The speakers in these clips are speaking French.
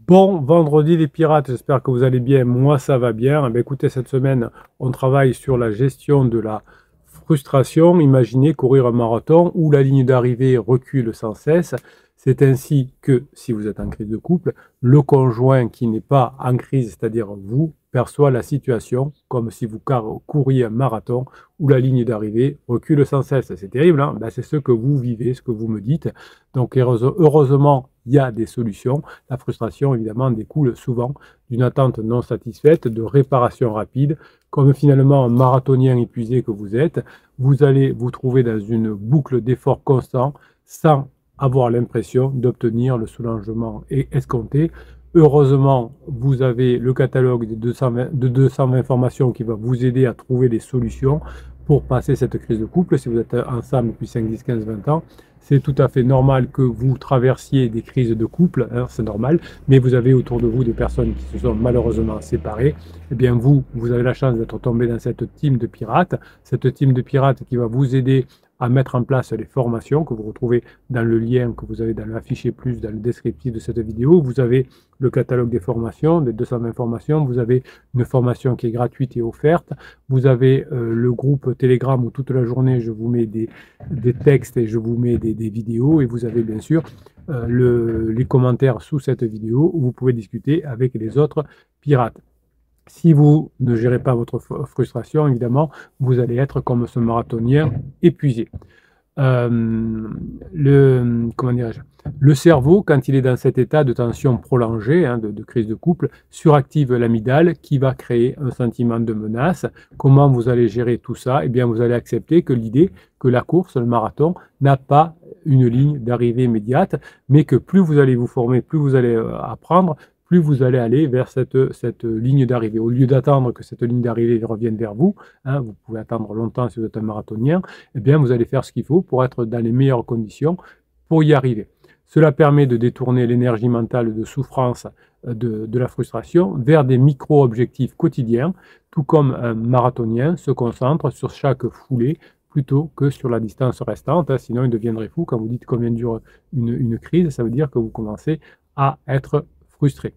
Bon vendredi les pirates, j'espère que vous allez bien, moi ça va bien. Eh bien, écoutez, cette semaine, on travaille sur la gestion de la frustration. Imaginez courir un marathon où la ligne d'arrivée recule sans cesse. C'est ainsi que, si vous êtes en crise de couple, le conjoint qui n'est pas en crise, c'est-à-dire vous, perçoit la situation comme si vous couriez un marathon où la ligne d'arrivée recule sans cesse. C'est terrible, hein? Ben, c'est ce que vous vivez, ce que vous me dites. Donc heureusement, il y a des solutions. La frustration, évidemment, découle souvent d'une attente non satisfaite, de réparation rapide. Comme finalement un marathonien épuisé que vous êtes, vous allez vous trouver dans une boucle d'efforts constants sans avoir l'impression d'obtenir le soulagement escompté. Heureusement, vous avez le catalogue de 220 formations qui va vous aider à trouver des solutions pour passer cette crise de couple. Si vous êtes ensemble depuis 5, 10, 15, 20 ans, c'est tout à fait normal que vous traversiez des crises de couple, hein, c'est normal, mais vous avez autour de vous des personnes qui se sont malheureusement séparées. Eh bien vous avez la chance d'être tombé dans cette team de pirates, qui va vous aider à mettre en place les formations que vous retrouvez dans le lien que vous avez dans l'affiché plus, dans le descriptif de cette vidéo. Vous avez le catalogue des formations, des 220 formations. Vous avez une formation qui est gratuite et offerte. Vous avez le groupe Telegram où toute la journée je vous mets des textes et je vous mets des vidéos. Et vous avez bien sûr les commentaires sous cette vidéo où vous pouvez discuter avec les autres pirates. Si vous ne gérez pas votre frustration, évidemment, vous allez être comme ce marathonien épuisé. Le cerveau, quand il est dans cet état de tension prolongée, hein, de crise de couple, suractive l'amygdale qui va créer un sentiment de menace. Comment vous allez gérer tout ça? Eh bien, vous allez accepter que l'idée que la course, le marathon, n'a pas une ligne d'arrivée immédiate, mais que plus vous allez vous former, plus vous allez apprendre, plus vous allez aller vers cette ligne d'arrivée. Au lieu d'attendre que cette ligne d'arrivée revienne vers vous, hein, vous pouvez attendre longtemps si vous êtes un marathonien, eh bien vous allez faire ce qu'il faut pour être dans les meilleures conditions pour y arriver. Cela permet de détourner l'énergie mentale de souffrance de la frustration vers des micro-objectifs quotidiens, tout comme un marathonien se concentre sur chaque foulée plutôt que sur la distance restante, hein, sinon il deviendrait fou. Quand vous dites combien dure une crise, ça veut dire que vous commencez à être frustré.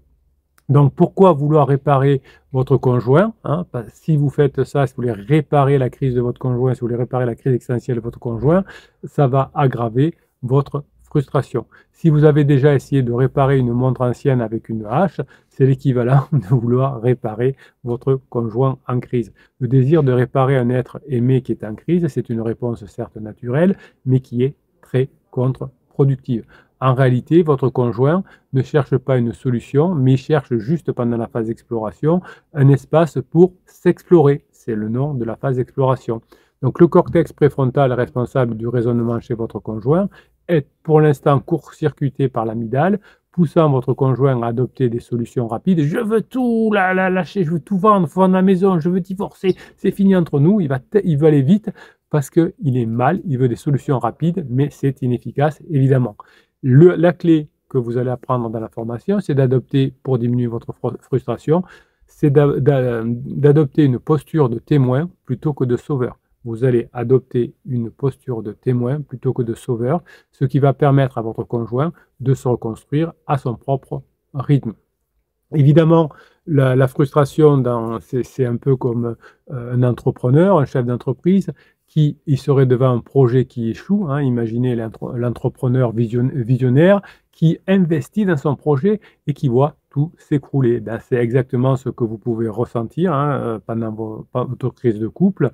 Donc pourquoi vouloir réparer votre conjoint, hein? Si vous faites ça, si vous voulez réparer la crise de votre conjoint, si vous voulez réparer la crise existentielle de votre conjoint, ça va aggraver votre frustration. Si vous avez déjà essayé de réparer une montre ancienne avec une hache, c'est l'équivalent de vouloir réparer votre conjoint en crise. Le désir de réparer un être aimé qui est en crise, c'est une réponse certes naturelle, mais qui est très contre-productive. En réalité, votre conjoint ne cherche pas une solution, mais cherche juste pendant la phase d'exploration un espace pour s'explorer. C'est le nom de la phase d'exploration. Donc le cortex préfrontal responsable du raisonnement chez votre conjoint est pour l'instant court-circuité par l'amygdale, poussant votre conjoint à adopter des solutions rapides. Je veux tout lâcher, je veux tout vendre ma maison, je veux divorcer, c'est fini entre nous. Il veut aller vite parce qu'il est mal, il veut des solutions rapides, mais c'est inefficace évidemment. La clé que vous allez apprendre dans la formation, c'est d'adopter, pour diminuer votre frustration, c'est d'adopter une posture de témoin plutôt que de sauveur. Vous allez adopter une posture de témoin plutôt que de sauveur, ce qui va permettre à votre conjoint de se reconstruire à son propre rythme. Évidemment, la frustration, c'est un peu comme un entrepreneur, un chef d'entreprise, il serait devant un projet qui échoue, hein. Imaginez l'entrepreneur visionnaire qui investit dans son projet et qui voit tout s'écrouler. Ben, c'est exactement ce que vous pouvez ressentir, hein, pendant votre crise de couple.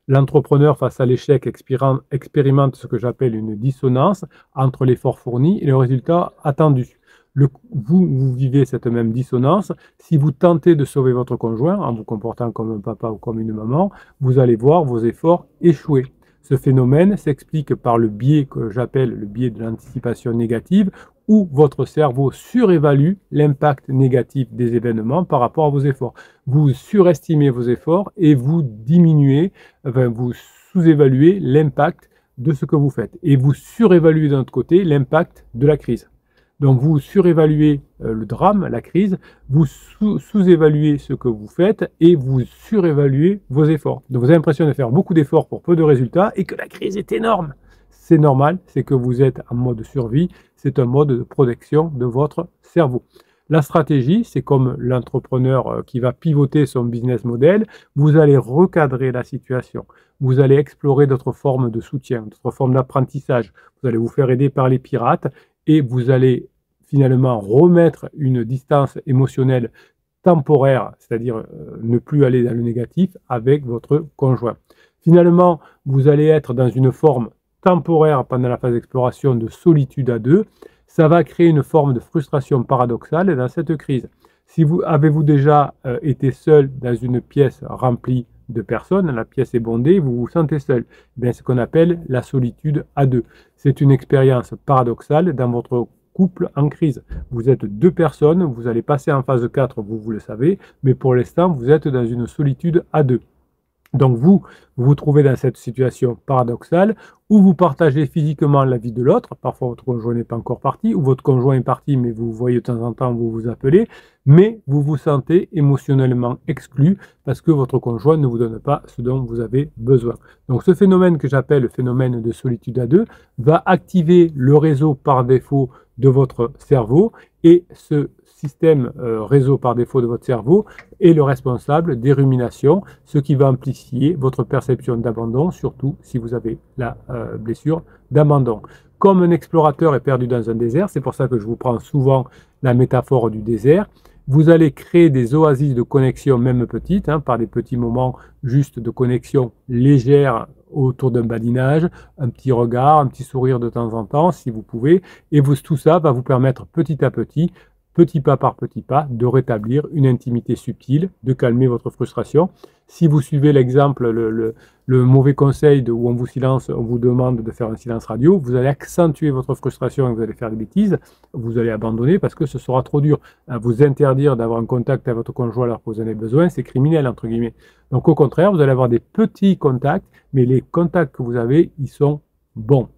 L'entrepreneur face à l'échec expérimente ce que j'appelle une dissonance entre l'effort fourni et le résultat attendu. Vous vivez cette même dissonance. Si vous tentez de sauver votre conjoint en vous comportant comme un papa ou comme une maman, vous allez voir vos efforts échouer. Ce phénomène s'explique par le biais que j'appelle le biais de l'anticipation négative, où votre cerveau surévalue l'impact négatif des événements par rapport à vos efforts. Vous surestimez vos efforts et vous vous sous-évaluez l'impact de ce que vous faites. Et vous surévaluez d'un autre côté l'impact de la crise. Donc vous surévaluez le drame, la crise, vous sous-évaluez ce que vous faites et vous surévaluez vos efforts. Donc vous avez l'impression de faire beaucoup d'efforts pour peu de résultats et que la crise est énorme. C'est normal, c'est que vous êtes en mode survie, c'est un mode de protection de votre cerveau. La stratégie, c'est comme l'entrepreneur qui va pivoter son business model, vous allez recadrer la situation, vous allez explorer d'autres formes de soutien, d'autres formes d'apprentissage, vous allez vous faire aider par les pirates et vous allez finalement remettre une distance émotionnelle temporaire, c'est-à-dire ne plus aller dans le négatif avec votre conjoint. Finalement, vous allez être dans une forme temporaire pendant la phase d'exploration de solitude à deux. Ça va créer une forme de frustration paradoxale dans cette crise. Si vous avez-vous déjà été seul dans une pièce remplie de personnes, la pièce est bondée, vous vous sentez seul. C'est ce qu'on appelle la solitude à deux. C'est une expérience paradoxale dans votre couple en crise. Vous êtes deux personnes, vous allez passer en phase 4, vous le savez, mais pour l'instant, vous êtes dans une solitude à deux. Donc vous vous trouvez dans cette situation paradoxale où vous partagez physiquement la vie de l'autre, parfois votre conjoint n'est pas encore parti, ou votre conjoint est parti mais vous voyez de temps en temps, vous vous appelez, mais vous vous sentez émotionnellement exclu parce que votre conjoint ne vous donne pas ce dont vous avez besoin. Donc ce phénomène que j'appelle le phénomène de solitude à deux va activer le réseau par défaut de votre cerveau et ce système réseau par défaut de votre cerveau est le responsable des ruminations, ce qui va amplifier votre perception d'abandon, surtout si vous avez la blessure d'abandon. Comme un explorateur est perdu dans un désert, c'est pour ça que je vous prends souvent la métaphore du désert, vous allez créer des oasis de connexion, même petites, par des petits moments juste de connexion légère autour d'un badinage, un petit regard, un petit sourire de temps en temps, si vous pouvez, et tout ça va vous permettre petit à petit, petit pas par petit pas, de rétablir une intimité subtile, de calmer votre frustration. Si vous suivez l'exemple, le mauvais conseil où on vous demande de faire un silence radio, vous allez accentuer votre frustration et vous allez faire des bêtises, vous allez abandonner parce que ce sera trop dur. Vous interdire d'avoir un contact avec votre conjoint alors que vous en avez besoin, c'est criminel, entre guillemets. Donc au contraire, vous allez avoir des petits contacts, mais les contacts que vous avez, ils sont bons.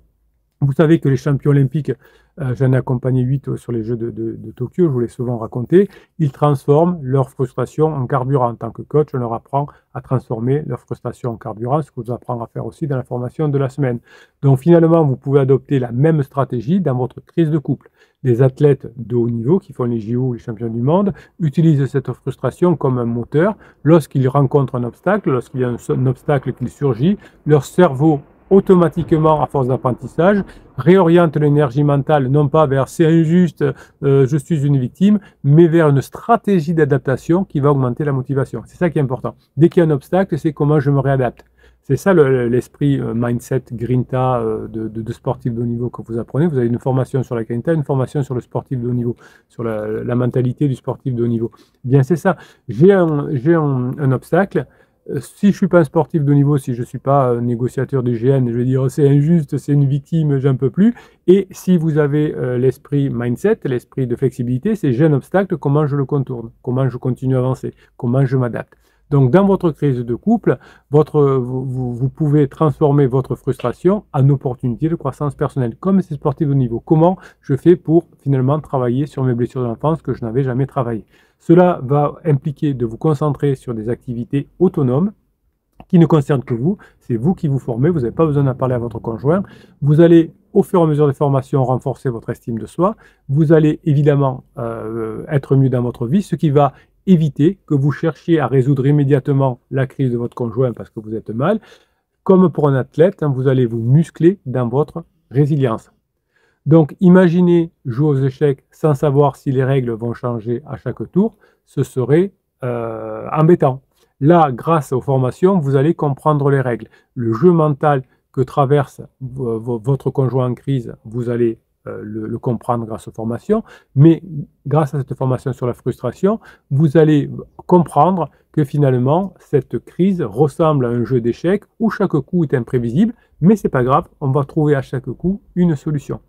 Vous savez que les champions olympiques, j'en ai accompagné 8 sur les Jeux de Tokyo, je vous l'ai souvent raconté, ils transforment leur frustration en carburant. En tant que coach, on leur apprend à transformer leur frustration en carburant, ce que je vous apprends à faire aussi dans la formation de la semaine. Donc finalement, vous pouvez adopter la même stratégie dans votre crise de couple. Les athlètes de haut niveau qui font les JO, les champions du monde, utilisent cette frustration comme un moteur. Lorsqu'ils rencontrent un obstacle, lorsqu'il y a un obstacle qui surgit, leur cerveau automatiquement, à force d'apprentissage, réoriente l'énergie mentale non pas vers c'est injuste, je suis une victime, mais vers une stratégie d'adaptation qui va augmenter la motivation. C'est ça qui est important. Dès qu'il y a un obstacle, c'est comment je me réadapte. C'est ça l'esprit mindset Grinta de sportif de haut niveau que vous apprenez. Vous avez une formation sur la Grinta, une formation sur le sportif de haut niveau, sur la mentalité du sportif de haut niveau. Bien, c'est ça. J'ai un obstacle. Si je ne suis pas un sportif de haut niveau, si je ne suis pas un négociateur du GN, je vais dire c'est injuste, c'est une victime, j'en peux plus. Et si vous avez l'esprit mindset, l'esprit de flexibilité, c'est j'ai un obstacle, comment je le contourne, comment je continue à avancer, comment je m'adapte. Donc dans votre crise de couple, vous pouvez transformer votre frustration en opportunité de croissance personnelle, comme ces sportifs de haut niveau. Comment je fais pour finalement travailler sur mes blessures de l'enfance que je n'avais jamais travaillé. Cela va impliquer de vous concentrer sur des activités autonomes qui ne concernent que vous. C'est vous qui vous formez, vous n'avez pas besoin d'en parler à votre conjoint. Vous allez, au fur et à mesure des formations, renforcer votre estime de soi. Vous allez évidemment être mieux dans votre vie, ce qui va éviter que vous cherchiez à résoudre immédiatement la crise de votre conjoint parce que vous êtes mal. Comme pour un athlète, vous allez vous muscler dans votre résilience. Donc, imaginez jouer aux échecs sans savoir si les règles vont changer à chaque tour, ce serait embêtant. Là, grâce aux formations, vous allez comprendre les règles. Le jeu mental que traverse votre conjoint en crise, vous allez le comprendre grâce aux formations, mais grâce à cette formation sur la frustration, vous allez comprendre que finalement, cette crise ressemble à un jeu d'échecs où chaque coup est imprévisible, mais c'est pas grave, on va trouver à chaque coup une solution.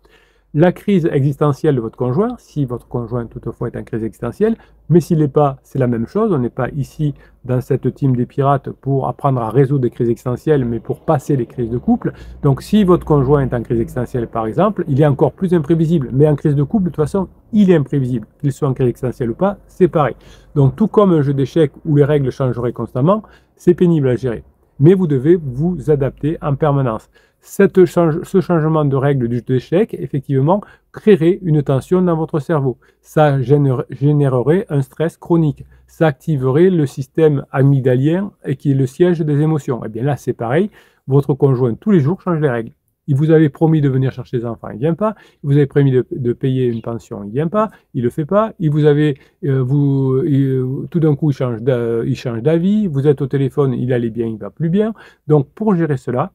La crise existentielle de votre conjoint, si votre conjoint toutefois est en crise existentielle, mais s'il n'est pas, c'est la même chose, on n'est pas ici dans cette team des pirates pour apprendre à résoudre des crises existentielles, mais pour passer les crises de couple. Donc si votre conjoint est en crise existentielle par exemple, il est encore plus imprévisible, mais en crise de couple, de toute façon, il est imprévisible. Qu'il soit en crise existentielle ou pas, c'est pareil. Donc tout comme un jeu d'échecs où les règles changeraient constamment, c'est pénible à gérer. mais vous devez vous adapter en permanence. Ce changement de règle du jeu d'échecs, effectivement, créerait une tension dans votre cerveau. Ça générerait un stress chronique. Ça activerait le système amygdalien et qui est le siège des émotions. Et bien là, c'est pareil. Votre conjoint, tous les jours, change les règles. Il vous avait promis de venir chercher les enfants, il ne vient pas. Il vous avait promis de payer une pension, il ne vient pas. Il ne le fait pas. Il vous avait, tout d'un coup, il change d'avis. Vous êtes au téléphone, il allait bien, il ne va plus bien. Donc, pour gérer cela,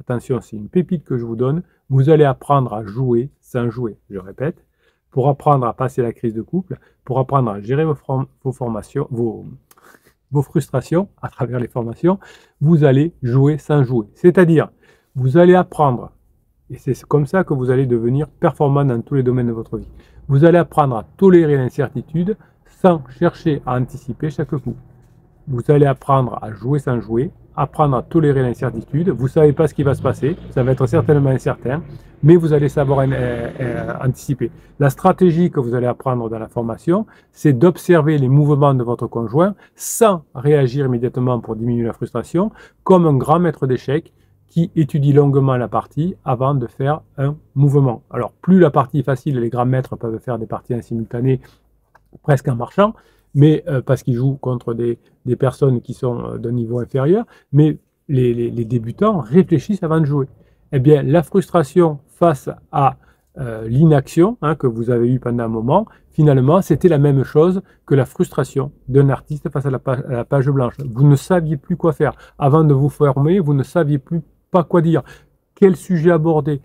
attention, c'est une pépite que je vous donne. Vous allez apprendre à jouer sans jouer. Je répète, pour apprendre à passer la crise de couple, pour apprendre à gérer vos frustrations à travers les formations, vous allez jouer sans jouer. C'est-à-dire, vous allez apprendre, et c'est comme ça que vous allez devenir performant dans tous les domaines de votre vie. Vous allez apprendre à tolérer l'incertitude sans chercher à anticiper chaque coup. Vous allez apprendre à jouer sans jouer, apprendre à tolérer l'incertitude. Vous ne savez pas ce qui va se passer, ça va être certainement incertain, mais vous allez savoir anticiper. La stratégie que vous allez apprendre dans la formation, c'est d'observer les mouvements de votre conjoint sans réagir immédiatement pour diminuer la frustration, comme un grand maître d'échecs qui étudie longuement la partie avant de faire un mouvement. Alors, plus la partie est facile, les grands maîtres peuvent faire des parties en simultané, presque en marchant, mais parce qu'ils jouent contre des personnes qui sont d'un niveau inférieur, mais les débutants réfléchissent avant de jouer. Eh bien, la frustration face à l'inaction que vous avez eue pendant un moment, finalement, c'était la même chose que la frustration d'un artiste face à la page blanche. Vous ne saviez plus quoi faire. Avant de vous former, vous ne saviez plus pas quoi dire, quel sujet aborder,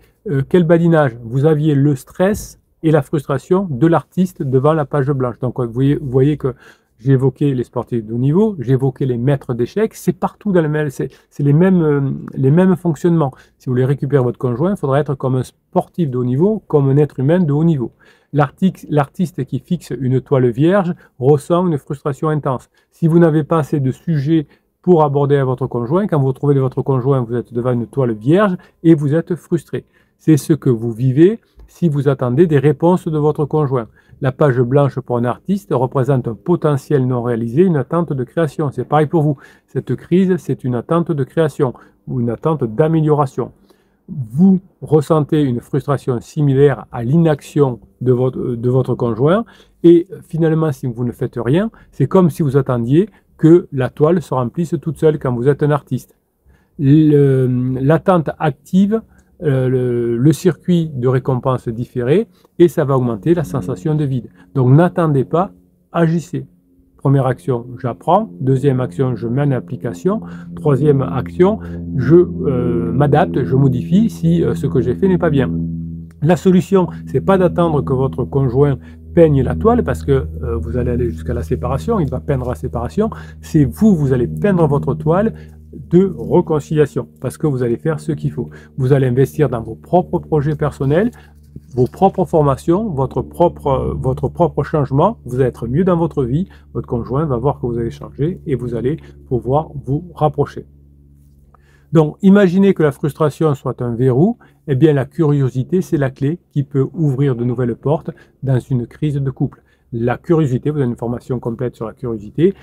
quel badinage. Vous aviez le stress et la frustration de l'artiste devant la page blanche. Donc vous voyez que j'ai évoqué les sportifs de haut niveau, j'ai évoqué les maîtres d'échecs, c'est partout dans le même, c'est les mêmes fonctionnements. Si vous voulez récupérer votre conjoint, il faudra être comme un sportif de haut niveau, comme un être humain de haut niveau. L'artiste qui fixe une toile vierge ressent une frustration intense. Si vous n'avez pas assez de sujets pour aborder à votre conjoint, quand vous retrouvez votre conjoint, vous êtes devant une toile vierge et vous êtes frustré. C'est ce que vous vivez si vous attendez des réponses de votre conjoint. La page blanche pour un artiste représente un potentiel non réalisé, une attente de création. C'est pareil pour vous. Cette crise, c'est une attente de création ou une attente d'amélioration. Vous ressentez une frustration similaire à l'inaction de votre conjoint et finalement, si vous ne faites rien, c'est comme si vous attendiez que la toile se remplisse toute seule quand vous êtes un artiste. L'attente active le circuit de récompense différé et ça va augmenter la sensation de vide. Donc n'attendez pas, agissez. Première action, j'apprends. Deuxième action, je mets en application. Troisième action, je m'adapte, je modifie si ce que j'ai fait n'est pas bien. La solution, c'est pas d'attendre que votre conjoint peigne la toile parce que vous allez aller jusqu'à la séparation, il va peindre la séparation. C'est vous allez peindre votre toile de réconciliation parce que vous allez faire ce qu'il faut. Vous allez investir dans vos propres projets personnels, vos propres formations, votre propre changement. Vous allez être mieux dans votre vie. Votre conjoint va voir que vous avez changé et vous allez pouvoir vous rapprocher. Donc, imaginez que la frustration soit un verrou, eh bien la curiosité, c'est la clé qui peut ouvrir de nouvelles portes dans une crise de couple. La curiosité, vous avez une formation complète sur la curiosité,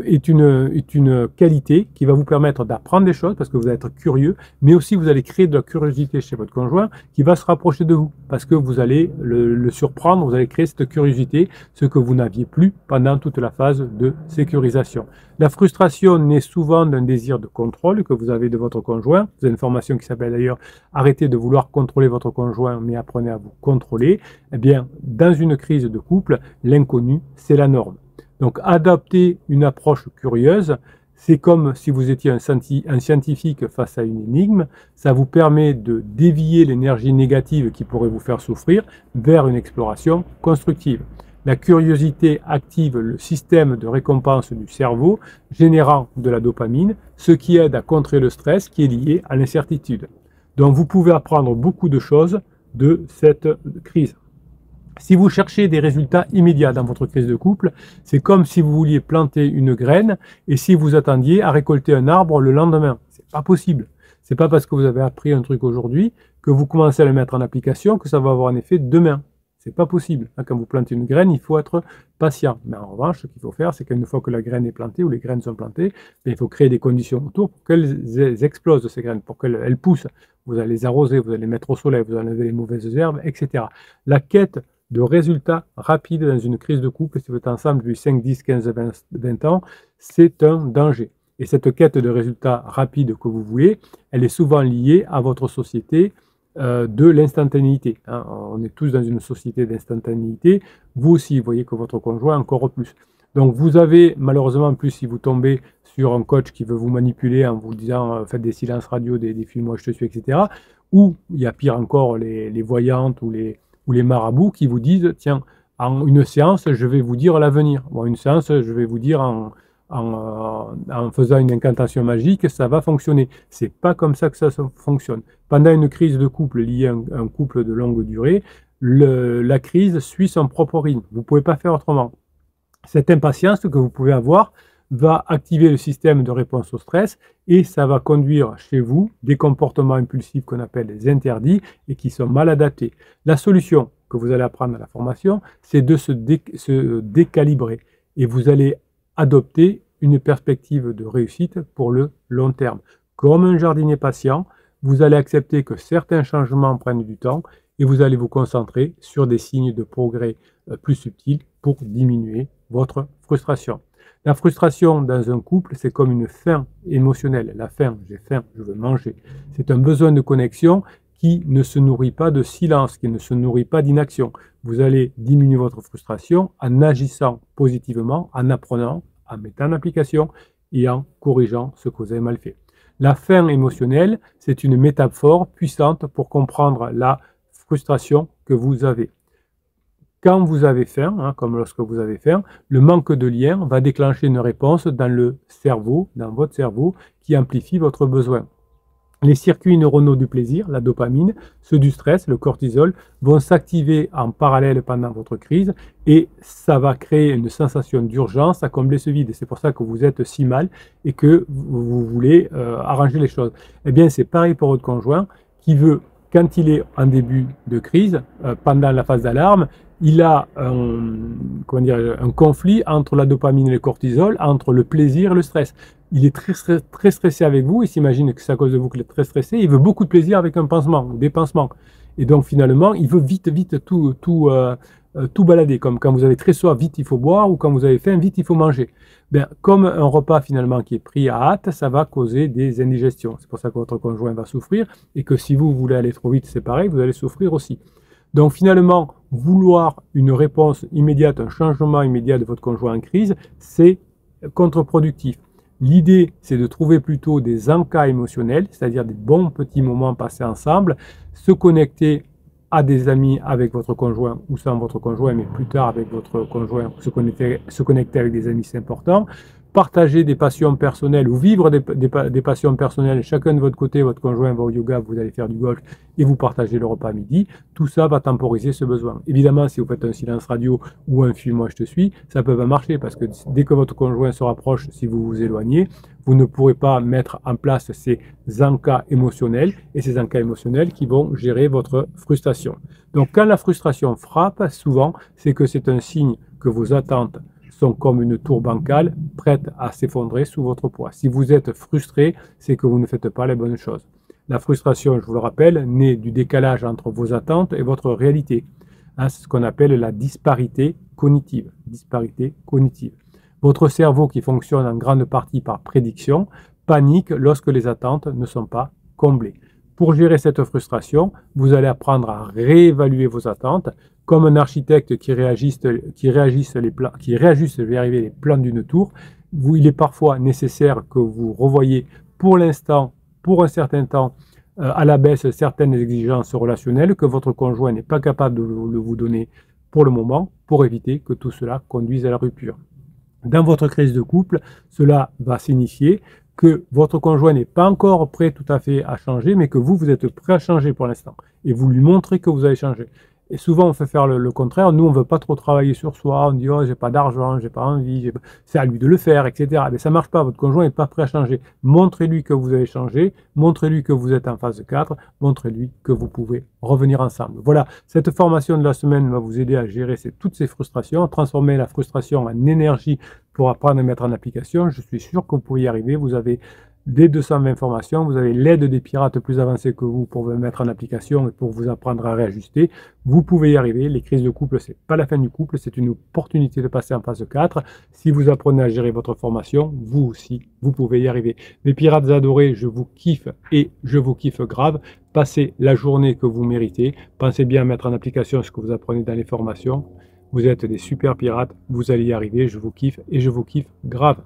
est une qualité qui va vous permettre d'apprendre des choses parce que vous allez être curieux, mais aussi vous allez créer de la curiosité chez votre conjoint qui va se rapprocher de vous parce que vous allez le surprendre, vous allez créer cette curiosité, ce que vous n'aviez plus pendant toute la phase de sécurisation. La frustration naît souvent d'un désir de contrôle que vous avez de votre conjoint. Vous avez une formation qui s'appelle d'ailleurs « Arrêtez de vouloir contrôler votre conjoint, mais apprenez à vous contrôler ». Eh bien, dans une crise de couple, l'inconnu, c'est la norme. Donc, adopter une approche curieuse, c'est comme si vous étiez un scientifique face à une énigme. Ça vous permet de dévier l'énergie négative qui pourrait vous faire souffrir vers une exploration constructive. La curiosité active le système de récompense du cerveau, générant de la dopamine, ce qui aide à contrer le stress qui est lié à l'incertitude. Donc, vous pouvez apprendre beaucoup de choses de cette crise. Si vous cherchez des résultats immédiats dans votre crise de couple, c'est comme si vous vouliez planter une graine et si vous attendiez à récolter un arbre le lendemain. C'est pas possible. C'est pas parce que vous avez appris un truc aujourd'hui que vous commencez à le mettre en application que ça va avoir un effet demain. C'est pas possible. Quand vous plantez une graine, il faut être patient. Mais en revanche, ce qu'il faut faire, c'est qu'une fois que la graine est plantée ou les graines sont plantées, il faut créer des conditions autour pour qu'elles explosent, ces graines, pour qu'elles poussent. Vous allez les arroser, vous allez les mettre au soleil, vous allez enlever les mauvaises herbes, etc. La quête de résultats rapides dans une crise de couple, si vous êtes ensemble depuis 5, 10, 15, 20 ans, c'est un danger. Et cette quête de résultats rapides que vous voulez, elle est souvent liée à votre société de l'instantanéité. On est tous dans une société d'instantanéité. Vous aussi, vous voyez que votre conjoint encore plus. Donc vous avez malheureusement, plus si vous tombez sur un coach qui veut vous manipuler en vous disant faites des silences radio, des films, moi je te suis, etc. Ou il y a pire encore les voyantes ou les marabouts qui vous disent tiens, en une séance, je vais vous dire l'avenir. Bon, une séance, je vais vous dire en faisant une incantation magique, ça va fonctionner. C'est pas comme ça que ça fonctionne. Pendant une crise de couple liée à un couple de longue durée, la crise suit son propre rythme. Vous ne pouvez pas faire autrement. Cette impatience que vous pouvez avoir va activer le système de réponse au stress et ça va conduire chez vous des comportements impulsifs qu'on appelle les interdits et qui sont mal adaptés. La solution que vous allez apprendre à la formation, c'est de se décalibrer et vous allez adopter une perspective de réussite pour le long terme. Comme un jardinier patient, vous allez accepter que certains changements prennent du temps et vous allez vous concentrer sur des signes de progrès plus subtils pour diminuer votre frustration. La frustration dans un couple, c'est comme une faim émotionnelle. La faim, j'ai faim, je veux manger. C'est un besoin de connexion qui ne se nourrit pas de silence, qui ne se nourrit pas d'inaction. Vous allez diminuer votre frustration en agissant positivement, en apprenant, en mettant en application et en corrigeant ce que vous avez mal fait. La faim émotionnelle, c'est une métaphore puissante pour comprendre la frustration que vous avez. Quand vous avez faim, comme lorsque vous avez faim, le manque de lien va déclencher une réponse dans le cerveau, dans votre cerveau, qui amplifie votre besoin. Les circuits neuronaux du plaisir, la dopamine, ceux du stress, le cortisol, vont s'activer en parallèle pendant votre crise et ça va créer une sensation d'urgence à combler ce vide. C'est pour ça que vous êtes si mal et que vous voulez arranger les choses. Eh bien, c'est pareil pour votre conjoint qui veut, quand il est en début de crise, pendant la phase d'alarme, il a un conflit entre la dopamine et le cortisol, entre le plaisir et le stress. Il est très stressé avec vous, il s'imagine que c'est à cause de vous qu'il est très stressé, il veut beaucoup de plaisir avec un pansement ou des pansements. Et donc finalement, il veut vite tout balader, comme quand vous avez très soif, vite il faut boire, ou quand vous avez faim, vite il faut manger. Bien, comme un repas finalement qui est pris à hâte, ça va causer des indigestions. C'est pour ça que votre conjoint va souffrir, et que si vous voulez aller trop vite, c'est pareil, vous allez souffrir aussi. Donc finalement, vouloir une réponse immédiate, un changement immédiat de votre conjoint en crise, c'est contre-productif. L'idée, c'est de trouver plutôt des encas émotionnels, c'est-à-dire des bons petits moments passés ensemble, se connecter à des amis avec votre conjoint ou sans votre conjoint, mais plus tard avec votre conjoint, se connecter avec des amis, c'est important. Partager des passions personnelles ou vivre des passions personnelles, chacun de votre côté, votre conjoint va au yoga, vous allez faire du golf et vous partagez le repas à midi, tout ça va temporiser ce besoin. Évidemment, si vous faites un silence radio ou un film, moi je te suis, ça peut pas marcher parce que dès que votre conjoint se rapproche, si vous vous éloignez, vous ne pourrez pas mettre en place ces encas émotionnels et ces encas émotionnels qui vont gérer votre frustration. Donc quand la frustration frappe, souvent, c'est que c'est un signe que vos attentes sont comme une tour bancale prête à s'effondrer sous votre poids. Si vous êtes frustré, c'est que vous ne faites pas les bonnes choses. La frustration, je vous le rappelle, naît du décalage entre vos attentes et votre réalité. C'est ce qu'on appelle la disparité cognitive. Disparité cognitive. Votre cerveau, qui fonctionne en grande partie par prédiction, panique lorsque les attentes ne sont pas comblées. Pour gérer cette frustration, vous allez apprendre à réévaluer vos attentes, comme un architecte qui réajuste les plans d'une tour. Il est parfois nécessaire que vous revoyiez pour l'instant, pour un certain temps, à la baisse certaines exigences relationnelles que votre conjoint n'est pas capable de vous donner pour le moment, pour éviter que tout cela conduise à la rupture. Dans votre crise de couple, cela va signifier que votre conjoint n'est pas encore prêt tout à fait à changer, mais que vous êtes prêt à changer pour l'instant. Et vous lui montrez que vous allez changer. Et souvent, on fait faire le contraire. Nous, on ne veut pas trop travailler sur soi. On dit, oh, j'ai pas d'argent, j'ai pas envie, c'est à lui de le faire, etc. Mais ça marche pas. Votre conjoint n'est pas prêt à changer. Montrez-lui que vous avez changé. Montrez-lui que vous êtes en phase 4. Montrez-lui que vous pouvez revenir ensemble. Voilà. Cette formation de la semaine va vous aider à gérer toutes ces frustrations, à transformer la frustration en énergie pour apprendre à mettre en application. Je suis sûr que vous pouvez y arriver. Vous avez des 220 formations, vous avez l'aide des pirates plus avancés que vous pour vous mettre en application et pour vous apprendre à réajuster. Vous pouvez y arriver. Les crises de couple, c'est pas la fin du couple, c'est une opportunité de passer en phase 4. Si vous apprenez à gérer votre formation, vous aussi, vous pouvez y arriver. Mes pirates adorés, je vous kiffe et je vous kiffe grave. Passez la journée que vous méritez. Pensez bien à mettre en application ce que vous apprenez dans les formations. Vous êtes des super pirates, vous allez y arriver, je vous kiffe et je vous kiffe grave.